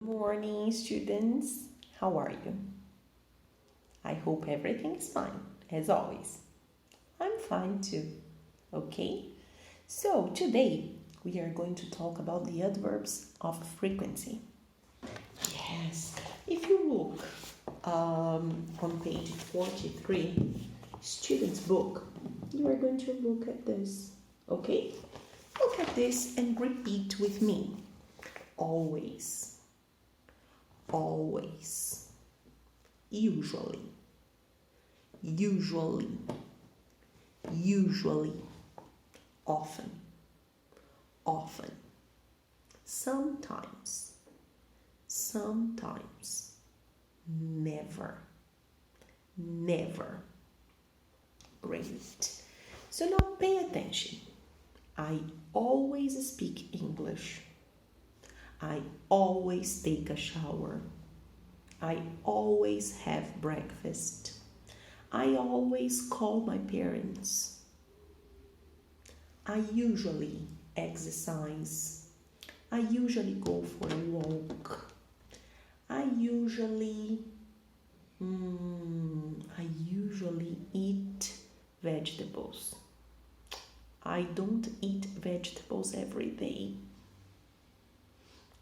Morning, students. How are you? I hope everything is fine, as always. I'm fine too. Okay? So, today we are going to talk about the adverbs of frequency. Yes, if you look on page 43, student's book, you are going to look at this. Okay? Look at this and repeat with me. Always, always, usually, usually, usually, often, often, sometimes, sometimes, never, never. Great. So now pay attention. I always speak English. I always take a shower. I always have breakfast. I always call my parents. I usually exercise. I usually go for a walk. I usually eat vegetables. I don't eat vegetables every day.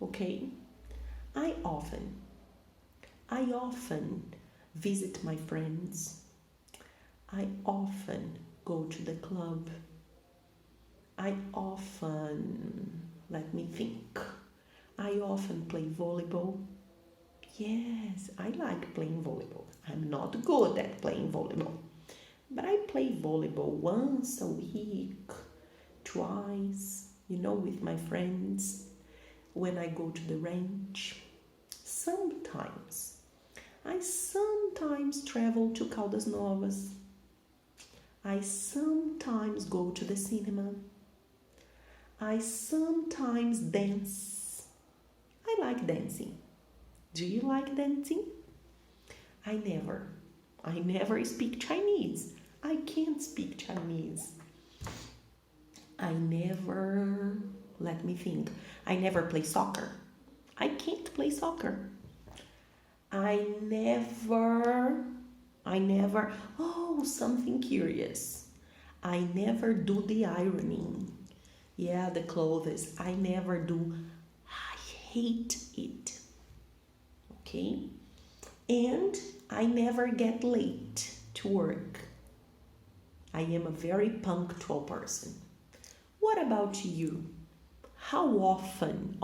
Okay? I often visit my friends. I often go to the club. I often, let me think, I often play volleyball. Yes, I like playing volleyball. I'm not good at playing volleyball, but I play volleyball once a week, twice, with my friends when I go to the ranch. I sometimes travel to Caldas Novas. I sometimes go to the cinema. I sometimes dance. I like dancing. Do you like dancing? I never speak Chinese. I can't speak Chinese. Let me think. I never play soccer. I can't play soccer. Something curious. I never do the ironing. Yeah, the clothes. I never do. I hate it. Okay? And I never get late to work. I am a very punctual person. What about you? How often,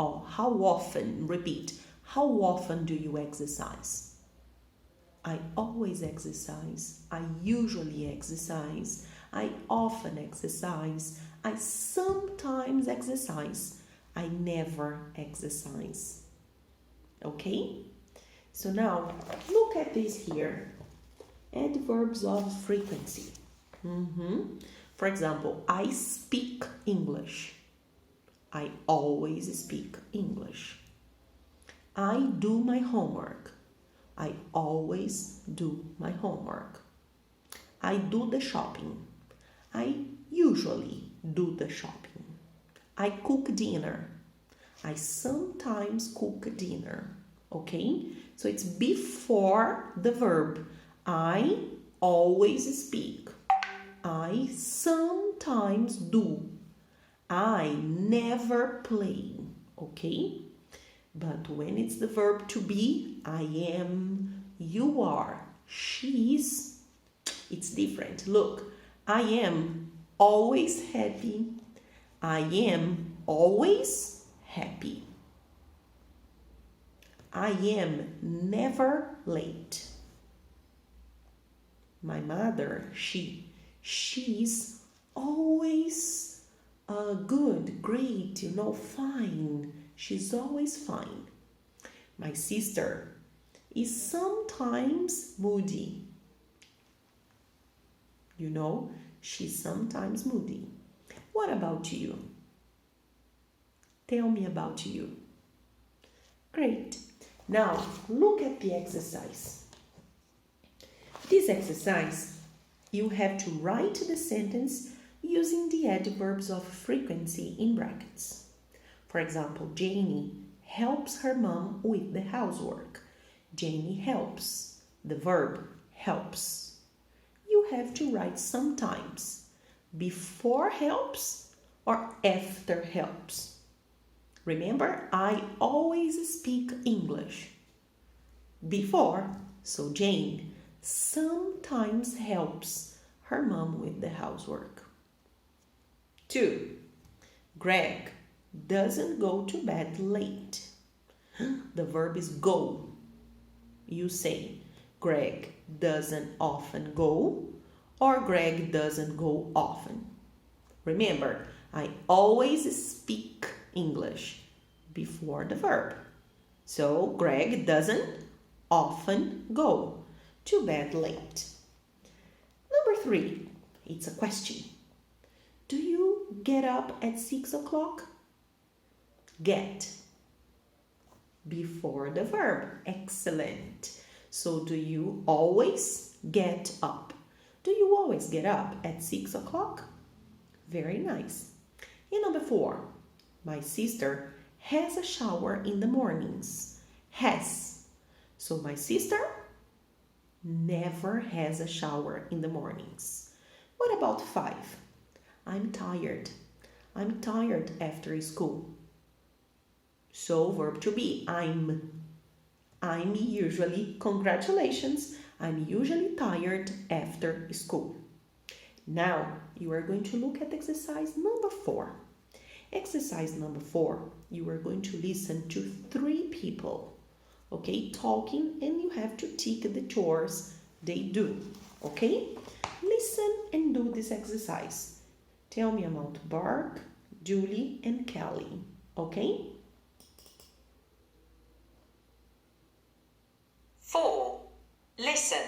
repeat, how often do you exercise? I always exercise. I usually exercise. I often exercise. I sometimes exercise. I never exercise. Okay? So now, look at this here. Adverbs of frequency. For example, I speak English. I always speak English. I do my homework. I always do my homework. I do the shopping. I usually do the shopping. I cook dinner. I sometimes cook dinner. Okay? So it's before the verb. I always speak. I sometimes do. I never play. Okay? But when it's the verb to be, I am, you are, she's, it's different. Look, I am always happy. I am always happy. I am never late. My mother, she's always good, great, fine. She's always fine. My sister is sometimes moody. She's sometimes moody. What about you? Tell me about you. Great. Now, look at the exercise. This exercise, you have to write the sentence using the adverbs of frequency in brackets. For example, Janie helps her mom with the housework. Jamie helps. The verb helps. You have to write sometimes. Before helps or after helps. Remember, I always speak English. Before, so Jane sometimes helps her mom with the housework. 2. Greg doesn't go to bed late. The verb is go. You say, Greg doesn't often go, or Greg doesn't go often. Remember, I always speak English before the verb. So, Greg doesn't often go to bed late. Number 3, it's a question. Do you get up at 6 o'clock? Get. Before the verb. Excellent. So do you always get up? Do you always get up at 6 o'clock? Very nice. And number 4, my sister has a shower in the mornings. Has. So my sister never has a shower in the mornings. What about 5? I'm tired. I'm tired after school. So verb to be, I'm usually, congratulations, I'm usually tired after school. Now, you are going to look at exercise number 4. Exercise number 4, you are going to listen to 3 people, okay, talking, and you have to tick the chores they do, okay? Listen and do this exercise. Tell me about Bark, Julie, and Kelly, okay? 4. Listen.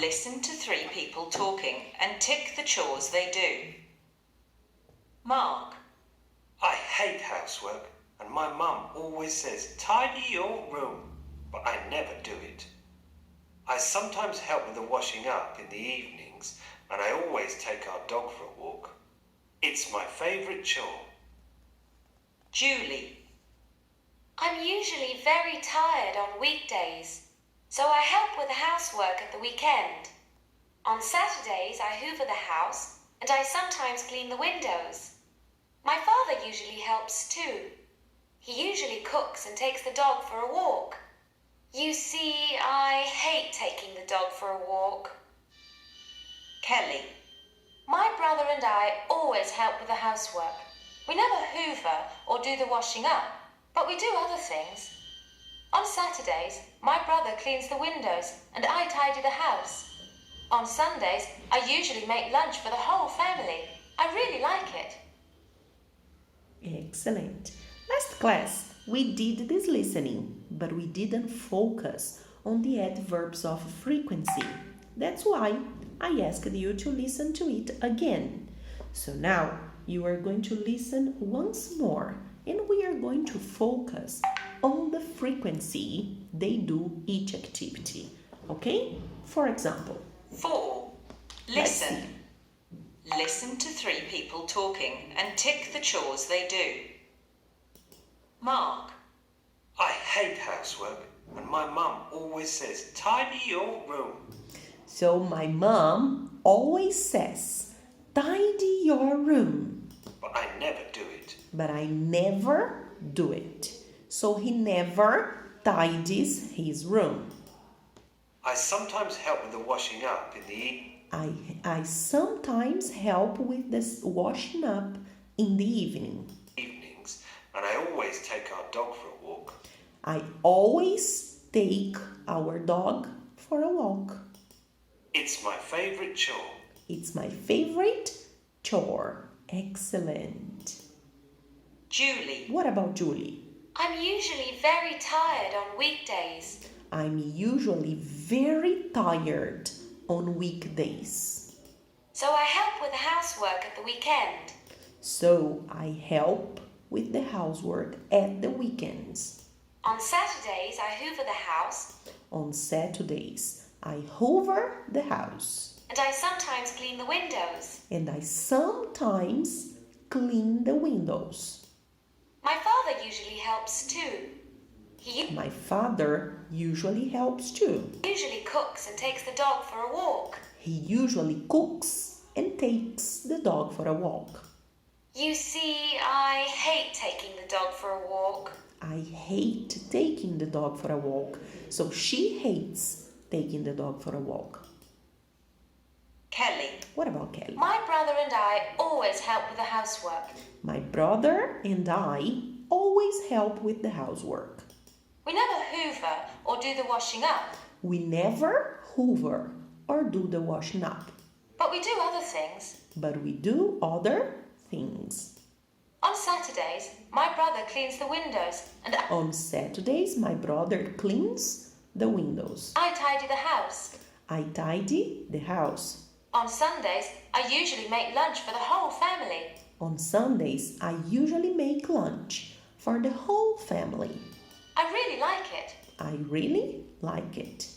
Listen to 3 people talking and tick the chores they do. Mark. I hate housework, and my mum always says, tidy your room, but I never do it. I sometimes help with the washing up in the evenings, and I always take our dog for a walk. It's my favourite chore. Julie. I'm usually very tired on weekdays, so I help with the housework at the weekend. On Saturdays, I hoover the house, and I sometimes clean the windows. My father usually helps too. He usually cooks and takes the dog for a walk. You see, I hate taking the dog for a walk. Kelly. My brother and I always help with the housework. We never hoover or do the washing up, but we do other things. On Saturdays, my brother cleans the windows and I tidy the house. On Sundays, I usually make lunch for the whole family. I really like it. Excellent. Last class, we did this listening, but we didn't focus on the adverbs of frequency. That's why I asked you to listen to it again. So now you are going to listen once more, and we are going to focus on the frequency they do each activity. Okay? For example, 4. Listen. Listen to 3 people talking and tick the chores they do. Mark. I hate housework, and my mum always says, tidy your room. So my mom always says, tidy your room. But I never do it. But I never do it. So he never tidies his room. I sometimes help with the washing up in the evening. I sometimes help with the washing up in the evenings, and I always take our dog for a walk. I always take our dog for a walk. It's my favourite chore. It's my favorite chore. Excellent. Julie. What about Julie? I'm usually very tired on weekdays. I'm usually very tired on weekdays. So I help with the housework at the weekend. So I help with the housework at the weekends. On Saturdays, I hoover the house. On Saturdays, I hoover the house. And I sometimes clean the windows. And I sometimes clean the windows. My father usually helps too. He My father usually helps too. usually cooks and takes the dog for a walk. He usually cooks and takes the dog for a walk. You see, I hate taking the dog for a walk. I hate taking the dog for a walk. So she hates taking the dog for a walk. Kelly. What about Kelly? My brother and I always help with the housework. My brother and I always help with the housework. We never hoover or do the washing up, We never hoover or do the washing up, but we do other things. but we do other things. On Saturdays, my brother cleans the windows and On Saturdays, my brother cleans the windows. I tidy the house. I tidy the house. On Sundays, I usually make lunch for the whole family. On Sundays, I usually make lunch for the whole family. I really like it. I really like it.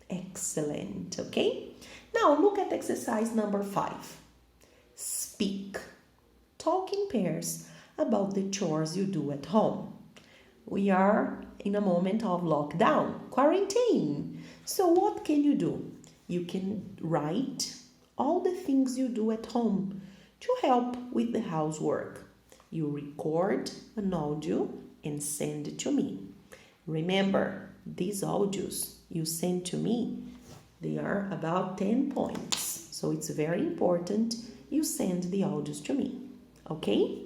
Excellent, okay? Now look at exercise number 5. Speak. Talk in pairs about the chores you do at home. We are in a moment of lockdown, quarantine. So what can you do? You can write all the things you do at home to help with the housework. You record an audio and send it to me. Remember, these audios you send to me, they are about 10 points. So it's very important you send the audios to me. Okay?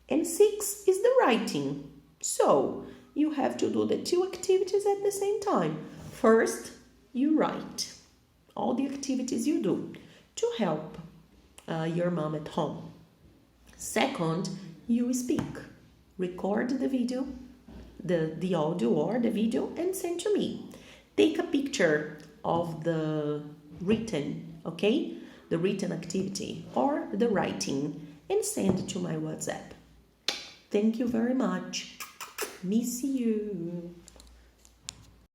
And 6 is the writing. So you have to do the 2 activities at the same time. First, you write all the activities you do to help your mom at home. Second, you speak. Record the video, the audio or the video and send to me. Take a picture of the written, okay? The written activity or the writing and send it to my WhatsApp. Thank you very much. Miss you.